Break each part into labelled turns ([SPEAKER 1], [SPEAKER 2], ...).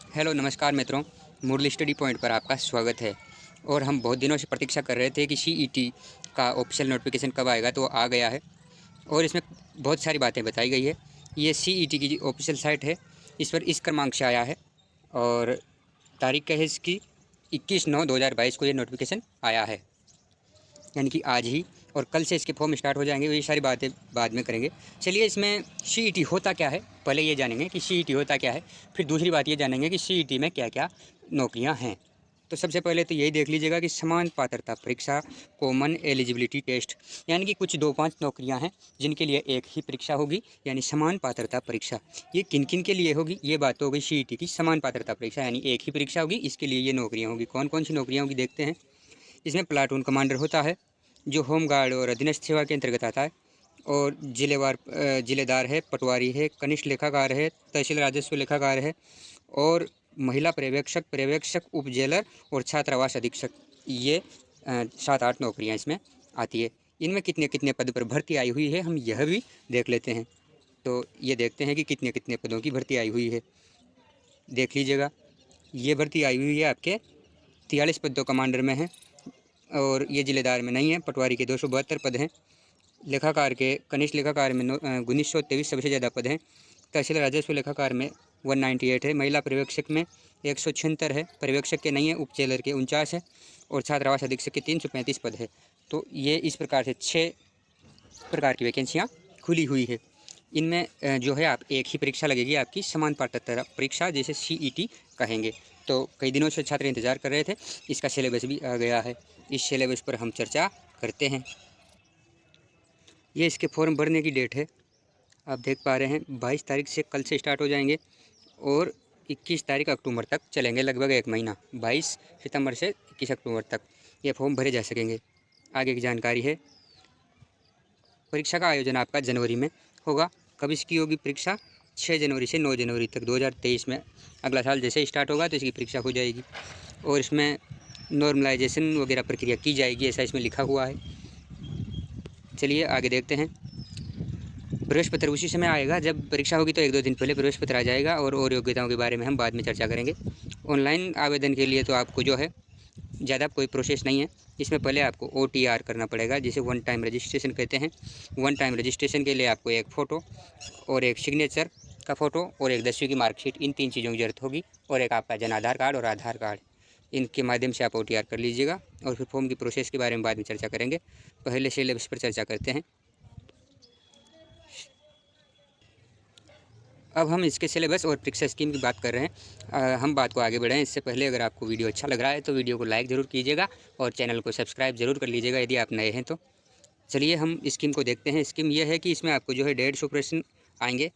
[SPEAKER 1] Hello नमस्कार मित्रों। मुरली study point पर आपका स्वागत है। और हम बहुत दिनों से प्रतीक्षा कर रहे थे कि सीईटी का ऑफिशियल नोटिफिकेशन कब आएगा, तो आ गया है। और इसमें बहुत सारी बातें बताई गई है। ये सीईटी की जो ऑफिशियल साइट है, इस पर इस क्रमांक से आया है। और तारीख क्या है इसकी? 21/9/2022 को ये नोटिफिकेशन आया है, यानी कि आज ही। और कल से इसके फॉर्म स्टार्ट हो जाएंगे। ये सारी बातें बाद में करेंगे। चलिए, इसमें सीईटी होता क्या है पहले ये जानेंगे कि सीईटी होता क्या है। फिर दूसरी बात ये जानेंगे कि सीईटी में क्या क्या नौकरियां हैं। तो सबसे पहले तो यही देख लीजिएगा कि समान पात्रता परीक्षा, कॉमन एलिजिबिलिटी टेस्ट, यानी कि कुछ 2-5 नौकरियां हैं जिनके लिए एक ही परीक्षा होगी, यानी समान पात्रता परीक्षा। ये किन किन के लिए होगी? ये बात तो हो गई सीईटी की। समान पात्रता परीक्षा यानी एक ही परीक्षा होगी, इसके लिए ये नौकरियां होगी। कौन कौन सी नौकरियां होगी देखते हैं। इसमें प्लाटून कमांडर होता है, जो होमगार्ड और अधीनस्थ सेवा के अंतर्गत आता है। और जिलेदार है, पटवारी है, कनिष्ठ लेखाकार है, तहसील राजस्व लेखाकार है। और महिला पर्यवेक्षक, पर्यवेक्षक, उप जेलर और छात्रावास अधीक्षक, ये 7-8 नौकरियां इसमें आती है। इनमें कितने कितने पद पर भर्ती आई हुई है, हम यह भी देख लेते हैं। तो ये देखते हैं कि कितने कितने पदों की भर्ती आई हुई है। देख लीजिएगा, ये भर्ती आई हुई है आपके 43 पद तो कमांडर में है, और ये जिलेदार में नहीं है। पटवारी के 272 पद हैं। लेखाकार के, कनिष्ठ लेखाकार में 1923 सबसे ज़्यादा पद हैं। तहसील राजस्व लेखाकार में 198 है। महिला पर्यवेक्षक में 176 है। पर्यवेक्षक के नहीं है। उप जेलर के 49 है। और छात्रावास अधीक्षक के 335 पद है। तो ये इस प्रकार से 6 प्रकार की वैकेंसियाँ खुली हुई है। इनमें जो है आप एक ही परीक्षा लगेगी आपकी, समान पात्रता परीक्षा, जिसे सीईटी कहेंगे। तो कई दिनों से छात्र इंतजार कर रहे थे, इसका सिलेबस भी आ गया है। इस सिलेबस पर हम चर्चा करते हैं। ये इसके फॉर्म भरने की डेट है, आप देख पा रहे हैं। 22 तारीख से कल से स्टार्ट हो जाएंगे और 21 तारीख अक्टूबर तक चलेंगे, लगभग एक महीना। 22 सितंबर से 21 अक्टूबर तक ये फॉर्म भरे जा सकेंगे। आगे की जानकारी है, परीक्षा का आयोजन आपका जनवरी में होगा। कब इसकी होगी परीक्षा? 6 जनवरी से 9 जनवरी तक 2023 में। अगला साल जैसे स्टार्ट होगा तो इसकी परीक्षा हो जाएगी। और इसमें नॉर्मलाइजेशन वगैरह प्रक्रिया की जाएगी, ऐसा इसमें लिखा हुआ है। चलिए आगे देखते हैं। प्रवेश पत्र उसी समय आएगा जब परीक्षा होगी, तो 1-2 दिन पहले प्रवेश पत्र आ जाएगा। और योग्यताओं के बारे में हम बाद में चर्चा करेंगे। ऑनलाइन आवेदन के लिए तो आपको जो है ज़्यादा कोई प्रोसेस नहीं है। इसमें पहले आपको OTR करना पड़ेगा, जिसे वन टाइम रजिस्ट्रेशन कहते हैं। वन टाइम रजिस्ट्रेशन के लिए आपको एक फ़ोटो और एक सिग्नेचर का फ़ोटो और एक 10वीं की मार्कशीट, इन 3 चीज़ों की ज़रूरत होगी। और एक आपका जन आधार कार्ड और आधार कार्ड, इनके माध्यम से आप OTR कर लीजिएगा। और फिर फॉर्म की प्रोसेस के बारे में बाद में चर्चा करेंगे। पहले सिलेबस पर चर्चा करते हैं। अब हम इसके सिलेबस और परीक्षा स्कीम की बात कर रहे हैं। हम बात को आगे बढ़ाएं इससे पहले, अगर आपको वीडियो अच्छा लग रहा है तो वीडियो को लाइक ज़रूर कीजिएगा और चैनल को सब्सक्राइब ज़रूर कर लीजिएगा यदि आप नए हैं तो। चलिए हम स्कीम को देखते हैं। स्कीम यह है कि इसमें आपको जो है 150 प्रश्न आएंगे,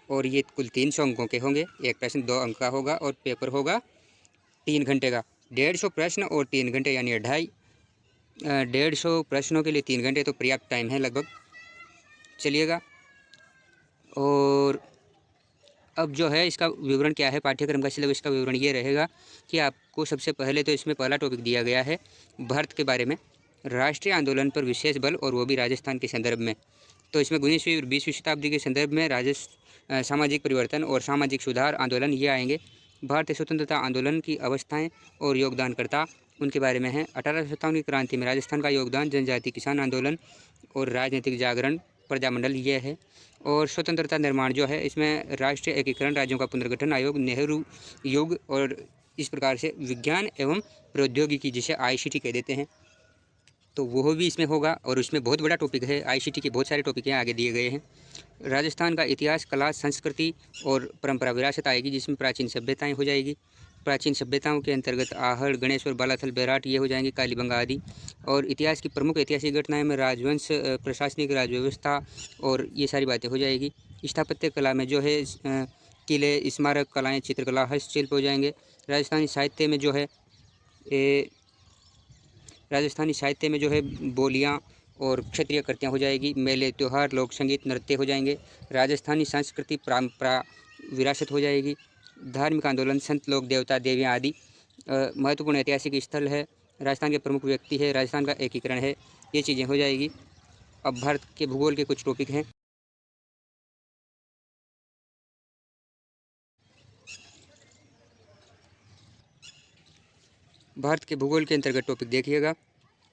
[SPEAKER 1] और ये कुल 300 अंकों के होंगे। एक प्रश्न 2 अंक का होगा और पेपर होगा 3 घंटे का। 150 प्रश्न और 3 घंटे यानी 150 प्रश्नों के लिए 3 घंटे तो पर्याप्त टाइम है लगभग। चलिएगा, और अब जो है इसका विवरण क्या है, पाठ्यक्रम का सिलेबस का विवरण ये रहेगा कि आपको सबसे पहले तो इसमें पहला टॉपिक दिया गया है भारत के बारे में, राष्ट्रीय आंदोलन पर विशेष बल, और वो भी राजस्थान के संदर्भ में। तो इसमें 19वीं और 20वीं शताब्दी के संदर्भ में सामाजिक परिवर्तन और सामाजिक सुधार आंदोलन ये आएंगे। भारतीय स्वतंत्रता आंदोलन की अवस्थाएँ और योगदानकर्ता, उनके बारे में है। 1857 की क्रांति में राजस्थान का योगदान, जनजाति किसान आंदोलन और राजनीतिक जागरण, प्रजामंडल ये है। और स्वतंत्रता निर्माण जो है, इसमें राष्ट्रीय एकीकरण, राज्यों का पुनर्गठन आयोग, नेहरू युग, और इस प्रकार से विज्ञान एवं प्रौद्योगिकी, जिसे ICT कह देते हैं, तो वो भी इसमें होगा। और उसमें बहुत बड़ा टॉपिक है, ICT के बहुत सारे टॉपिक हैं आगे दिए गए हैं। राजस्थान का इतिहास, कला, संस्कृति और परंपरा विरासत आएगी, जिसमें प्राचीन सभ्यताएँ हो जाएगी। प्राचीन सभ्यताओं के अंतर्गत आहड़, गणेश्वर, बालाथल, बेराट ये हो जाएंगे, कालीबंगा आदि। और इतिहास की प्रमुख ऐतिहासिक घटनाएं में राजवंश, प्रशासनिक राज व्यवस्था और ये सारी बातें हो जाएगी। स्थापत्य कला में जो है किले, स्मारक कलाएँ, चित्रकला, हस्तशिल्प हो जाएंगे। राजस्थानी साहित्य में जो है राजस्थानी साहित्य में जो है बोलियाँ और क्षत्रिय कृतियाँ हो जाएगी। मेले, त्यौहार, लोक संगीत, नृत्य हो जाएंगे। राजस्थानी संस्कृति, परंपरा विरासत हो जाएगी। धार्मिक आंदोलन, संत लोग, देवता देवियाँ आदि। महत्वपूर्ण ऐतिहासिक स्थल है, राजस्थान के प्रमुख व्यक्ति है, राजस्थान का एकीकरण है, ये चीज़ें हो जाएगी। अब भारत के भूगोल के कुछ टॉपिक हैं। भारत के भूगोल के अंतर्गत टॉपिक देखिएगा।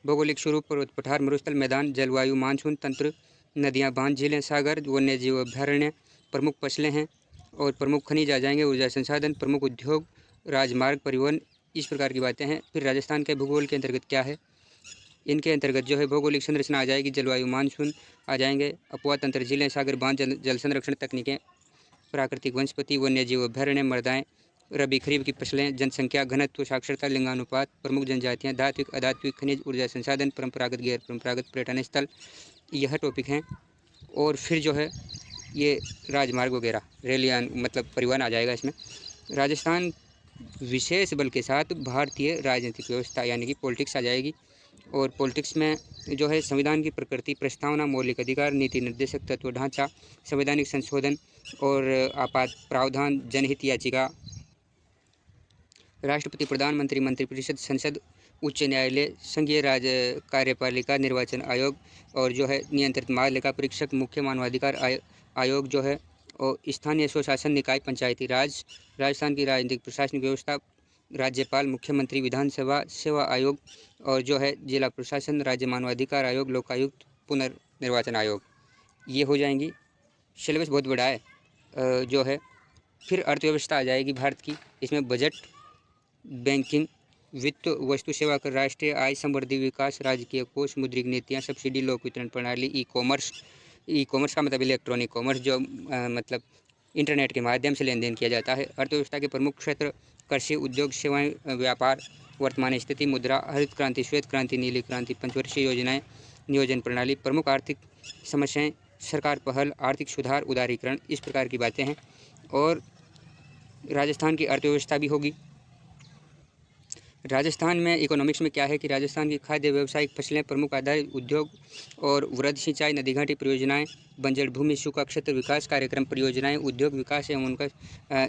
[SPEAKER 1] भौगोलिक स्वरूप: पर्वत, पठार, मरुस्थल, मैदान, जलवायु, मानसून तंत्र, नदियाँ, बांध, झीलें, सागर, वन्यजीव अभयारण्य। प्रमुख फसलें हैं और प्रमुख खनिज आ जाएंगे, ऊर्जा संसाधन, प्रमुख उद्योग, राजमार्ग, परिवहन, इस प्रकार की बातें हैं। फिर राजस्थान के भूगोल के अंतर्गत क्या है, इनके अंतर्गत जो है भौगोलिक संरचना आ जाएगी, जलवायु, मानसून आ जाएंगे, अपवा तंत्र, झीलें, सागर, बांध, जल संरक्षण तकनीकें, प्राकृतिक वनस्पति, वन्यजीव अभयारण्य, मृदाएँ, रबी खरीफ की फसलें, जनसंख्या, घनत्व, साक्षरता, लिंगानुपात, प्रमुख जनजातियाँ, धात्विक, अधात्विक खनिज, ऊर्जा संसाधन, परंपरागत, गैर परंपरागत पर्यटन स्थल, यह टॉपिक हैं। और फिर जो है ये राजमार्ग वगैरह, रेल यान मतलब परिवहन आ जाएगा इसमें। राजस्थान विशेष बल के साथ भारतीय राजनीतिक व्यवस्था यानी कि पॉलिटिक्स आ जाएगी। और पॉलिटिक्स में जो है संविधान की प्रकृति, प्रस्तावना, मौलिक अधिकार, नीति निर्देशक तत्व ढांचा, संवैधानिक संशोधन और आपात प्रावधान, जनहित याचिका, राष्ट्रपति, प्रधानमंत्री, मंत्रिपरिषद, संसद, उच्च न्यायालय, संघीय राज्य कार्यपालिका, निर्वाचन आयोग और जो है नियंत्रित महालेखा परीक्षक, मुख्य मानवाधिकार आयोग जो है, और स्थानीय स्वशासन निकाय, पंचायती राज, राजस्थान की राजनीतिक प्रशासनिक व्यवस्था, राज्यपाल, मुख्यमंत्री, विधानसभा सेवा आयोग और जो है जिला प्रशासन, राज्य मानवाधिकार आयोग, लोकायुक्त, पुनर्निर्वाचन आयोग, ये हो जाएंगी। सिलेबस बहुत बड़ा है जो है। फिर अर्थव्यवस्था आ जाएगी भारत की, इसमें बजट, बैंकिंग, वित्त, वस्तु सेवा कर, राष्ट्रीय आय, समृद्धि, विकास, राजकीय कोष, मुद्रिक नीतियाँ, सब्सिडी, लोक वितरण प्रणाली, ई कॉमर्स का मतलब इलेक्ट्रॉनिक कॉमर्स जो मतलब इंटरनेट के माध्यम से लेन देन किया जाता है। अर्थव्यवस्था के प्रमुख क्षेत्र: कृषि, उद्योग, सेवाएं, व्यापार, वर्तमान स्थिति, मुद्रा, हरित क्रांति, श्वेत क्रांति, नीली क्रांति, पंचवर्षीय योजनाएं, नियोजन प्रणाली, प्रमुख आर्थिक समस्याएं, सरकार पहल, आर्थिक सुधार, उदारीकरण, इस प्रकार की बातें हैं। और राजस्थान की अर्थव्यवस्था भी होगी। राजस्थान में इकोनॉमिक्स में क्या है कि राजस्थान की खाद्य व्यावसायिक फसलें, प्रमुख आधारित उद्योग और वृहद सिंचाई, नदी घाटी परियोजनाएं, बंजर भूमि, सूखा क्षेत्र विकास कार्यक्रम परियोजनाएं, उद्योग विकास एवं उनका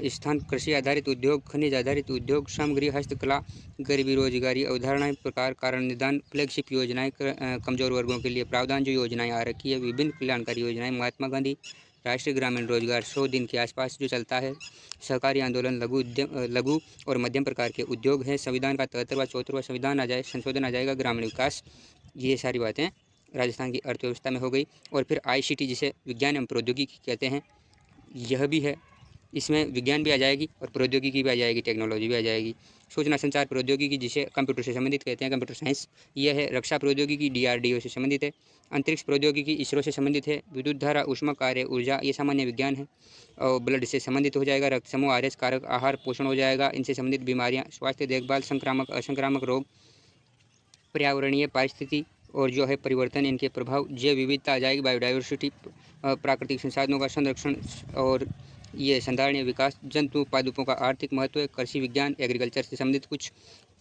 [SPEAKER 1] स्थान, कृषि आधारित उद्योग, खनिज आधारित उद्योग, सामग्री, हस्तकला, गरीबी रोजगारी, अवधारणाएं, प्रकार, कारण, निदान, फ्लैगशिप योजनाएं, कमजोर वर्गों के लिए प्रावधान जो योजनाएं आ रखी है, विभिन्न कल्याणकारी योजनाएं, महात्मा गांधी राष्ट्रीय ग्रामीण रोजगार 100 दिन के आसपास जो चलता है, सहकारी आंदोलन, लघु और मध्यम प्रकार के उद्योग हैं, संविधान का 73वां 74वां संविधान आ जाए, संशोधन आ जाएगा, ग्रामीण विकास, ये सारी बातें राजस्थान की अर्थव्यवस्था में हो गई। और फिर ICT जिसे विज्ञान एवं प्रौद्योगिकी कहते हैं, यह भी है, इसमें विज्ञान भी आ जाएगी और प्रौद्योगिकी भी आ जाएगी, टेक्नोलॉजी भी आ जाएगी। सूचना संचार प्रौद्योगिकी जिसे कंप्यूटर से संबंधित कहते हैं, कंप्यूटर साइंस, यह है। रक्षा प्रौद्योगिकी DRDO से संबंधित है। अंतरिक्ष प्रौद्योगिकी ISRO से संबंधित है। विद्युत धारा, ऊष्मा कार्य, ऊर्जा, ये सामान्य विज्ञान है। और ब्लड से संबंधित हो जाएगा। रक्त समूह, RH कारक, आहार पोषण हो जाएगा। इनसे संबंधित बीमारियाँ, स्वास्थ्य देखभाल, संक्रामक असंक्रामक रोग, पर्यावरणीय पारिस्थिति और जो है परिवर्तन, इनके प्रभाव, जैव विविधता आ जाएगी, बायोडाइवर्सिटी, प्राकृतिक संसाधनों का संरक्षण और ये संधारणीय विकास, जंतु पादपों का आर्थिक महत्व, कृषि विज्ञान, एग्रीकल्चर से संबंधित कुछ,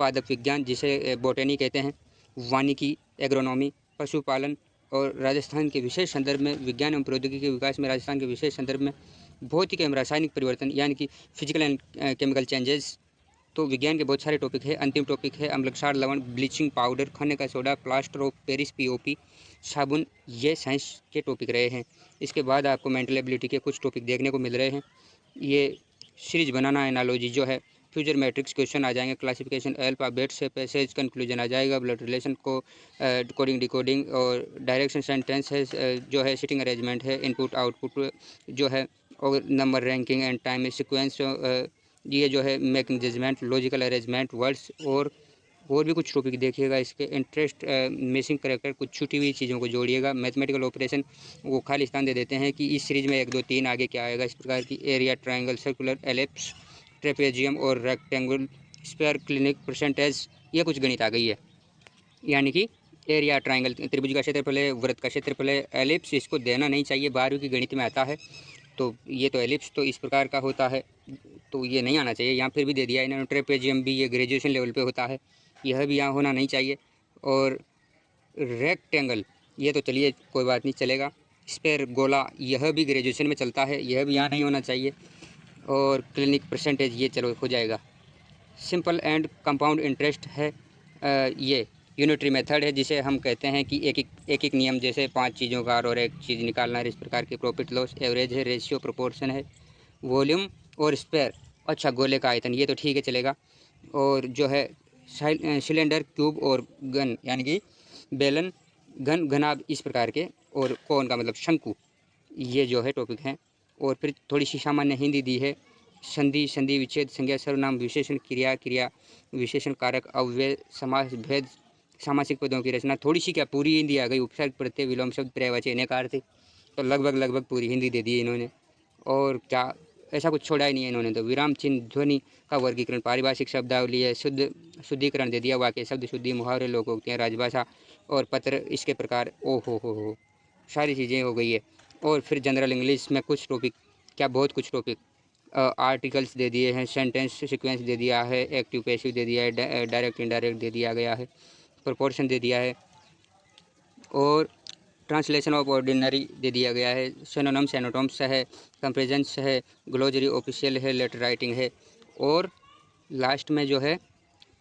[SPEAKER 1] पादप विज्ञान जिसे बॉटनी कहते हैं, वानिकी, एग्रोनॉमी, पशुपालन। और राजस्थान के विशेष संदर्भ में विज्ञान एवं प्रौद्योगिकी के विकास में राजस्थान के विशेष संदर्भ में भौतिक एवं रासायनिक परिवर्तन यानी कि फिजिकल एंड केमिकल चेंजेस। तो विज्ञान के बहुत सारे टॉपिक है। अंतिम टॉपिक है अम्ल क्षार, लवण, ब्लीचिंग पाउडर, खाने का soda, plaster of Paris, POP, साबुन, ये साइंस के टॉपिक रहे हैं। इसके बाद आपको मेंटल एबिलिटी के कुछ टॉपिक देखने को मिल रहे हैं। ये सीरीज बनाना, एनालॉजी जो है, फ्यूचर मैट्रिक्स क्वेश्चन आ जाएंगे, क्लासिफिकेशन, अल्फ़ाबेट से पैसेज, कंक्लूजन आ जाएगा, ब्लड रिलेशन को, कोडिंग डिकोडिंग और डायरेक्शन सेंटेंस है, जो है सिटिंग अरेंजमेंट है, इनपुट आउटपुट जो है, और number ranking and time sequence, ये जो है making judgement, logical arrangement, words और भी कुछ टॉपिक देखिएगा। इसके इंटरेस्ट, मिसिंग करेक्टर, कुछ छूटी हुई चीज़ों को जोड़िएगा। मैथमेटिकल ऑपरेशन वो खाली स्थान दे देते हैं कि इस सीरीज में 1 2 3 आगे क्या आएगा, इस प्रकार की। Area, triangle, circular, ellipse, trapezium और रेक्टेंगल, स्क्वायर, क्लिनिक, परसेंटेज, ये कुछ गणित आ गई है। यानी कि एरिया, ट्रायंगल, त्रिभुज का क्षेत्रफल है, वृत्त का क्षेत्रफल है, एलिप्स इसको देना नहीं चाहिए, 12वीं की गणित में आता है। तो ये तो एलिप्स तो इस प्रकार का होता है, तो ये नहीं आना चाहिए, यहाँ फिर भी दे दिया इन्होंने। ट्रेपेजियम भी ये ग्रेजुएशन लेवल पे होता है, यह भी यहाँ होना नहीं चाहिए। और रेक्टेंगल, ये तो चलिए कोई बात नहीं, चलेगा। स्क्वायर, गोला, यह भी ग्रेजुएशन में चलता है, यह भी यहाँ नहीं होना चाहिए। और क्लिनिक, परसेंटेज, ये चलो हो जाएगा। सिंपल एंड कंपाउंड इंटरेस्ट है, ये यूनिटरी मेथड है जिसे हम कहते हैं कि एक एक नियम, जैसे 5 चीज़ों का और एक चीज़ निकालना है, इस प्रकार के। प्रॉफिट लॉस, एवरेज है, रेशियो, प्रोपोर्शन है, वॉल्यूम और स्पेयर। अच्छा, गोले का आयतन, ये तो ठीक है, चलेगा। और जो है सिलेंडर, क्यूब और गन यानी कि बेलन, घन, घनाभ इस प्रकार के, और कोन का मतलब शंकु। ये जो है टॉपिक है। और फिर थोड़ी सी सामान्य हिंदी दी है। संधि, संधि विच्छेद, संज्ञा, सर्वनाम, विशेषण, क्रिया, क्रिया विशेषण, कारक, अव्यय, समास, भेद, सामासिक पदों की रचना। थोड़ी सी क्या पूरी हिंदी आ गई। उपसर्ग, प्रत्यय, विलोम शब्द, पर्यायवाची, अनेकार्थी। तो लगभग पूरी हिंदी दे दी है इन्होंने। और क्या ऐसा कुछ छोड़ा ही नहीं है इन्होंने। तो विराम चिन्ह, ध्वनि का वर्गीकरण, पारिभाषिक शब्दावली है, शुद्धिकरण दे दिया, वाक्य शब्द शुद्धि, मुहावरे, लोकोक्तियाँ, राजभाषा और पत्र इसके प्रकार। ओ हो, सारी चीज़ें हो गई है। और फिर जनरल इंग्लिश में कुछ टॉपिक, क्या बहुत कुछ टॉपिक, आर्टिकल्स दे दिए हैं, सेंटेंस सीक्वेंस दे दिया है, एक्टिव पैसिव दे दिया है, डायरेक्ट इनडायरेक्ट दे दिया गया है, प्रोपोर्शन दे दिया है, और ट्रांसलेशन ऑफ ऑर्डिनरी दे दिया गया है, सिनोनिम्स, एनाटोम्स है, कंपेरिजन्स है, ग्लोजरी ऑफिशियल है, लेटर राइटिंग है, और लास्ट में जो है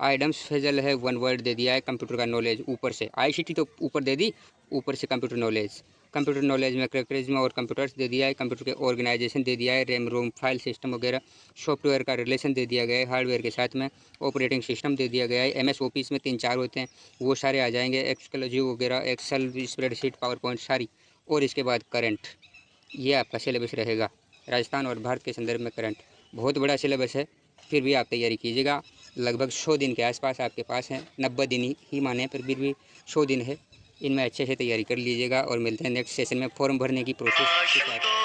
[SPEAKER 1] आइडम्स फेजल है, वन वर्ड दे दिया है, कंप्यूटर का नॉलेज ऊपर से। आईसीटी तो ऊपर दे दी, ऊपर से कंप्यूटर नॉलेज। कंप्यूटर नॉलेज में करेक्टरिज्म और कंप्यूटर्स दे दिया है, कंप्यूटर के ऑर्गेनाइजेशन दे दिया है, रैम रोम फाइल सिस्टम वगैरह, सॉफ्टवेयर का रिलेशन दे दिया गया है हार्डवेयर के साथ में, ऑपरेटिंग सिस्टम दे दिया गया है, एमएस ऑफिस में 3-4 होते हैं वो सारे आ जाएंगे, एक्सक्लूसिव वगैरह, एक्सेल, स्प्रेडशीट, पावर पॉइंट सारी। और इसके बाद करंट, ये आपका सिलेबस रहेगा राजस्थान और भारत के संदर्भ में। करंट बहुत बड़ा सिलेबस है, फिर भी आप तैयारी कीजिएगा। लगभग 100 दिन के आसपास आपके पास हैं, 90 दिन ही माने, पर फिर भी 100 दिन है। इनमें अच्छे से तैयारी कर लीजिएगा। और मिलते हैं नेक्स्ट सेशन में। फॉर्म भरने की प्रोसेस